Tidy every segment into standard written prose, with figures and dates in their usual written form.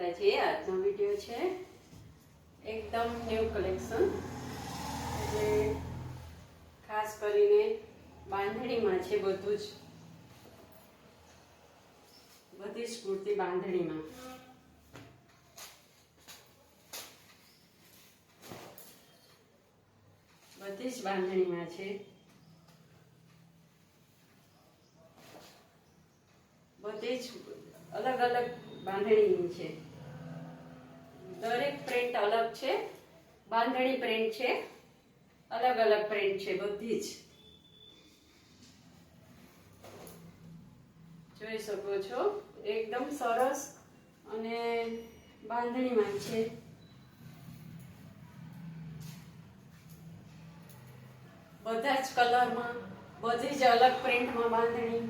માતાજી, આજનો વિડીયો છે એકદમ ન્યૂ કલેક્શન, એટલે ખાસ કરીને બાંધણીમાં છે. બધું જ બધી જ કુર્તી બાંધણીમાં. બધી જ બાંધણીમાં છે. બધી જ અલગ અલગ બાંધણીની છે. દરેક પ્રિન્ટ અલગ છે. બાંધણી પ્રિન્ટ છે, અલગ અલગ પ્રિન્ટ છે. બધી જ જોઈ શકો છો, એકદમ સરસ અને બાંધણીમાં છે. બધા જ કલરમાં, બધી જ અલગ પ્રિન્ટમાં બાંધણી.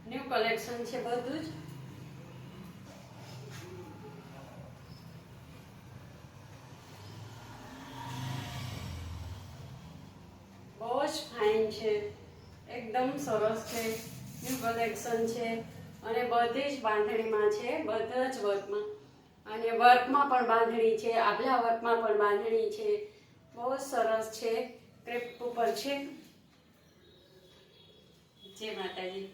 ન્યૂ કલેક્શન છે બધું જ. બહુ જ ફાઇન છે, એકદમ સરસ છે. ન્યૂ કલેક્શન છે અને બધી જ બાંધણીમાં છે. બધા જ વર્કમાં, અને વર્કમાં પણ બાંધણી છે, આભલા વર્કમાં પણ બાંધણી છે. બહુ જ સરસ છે. ક્રેપ ઉપર છે. જય માતાજી.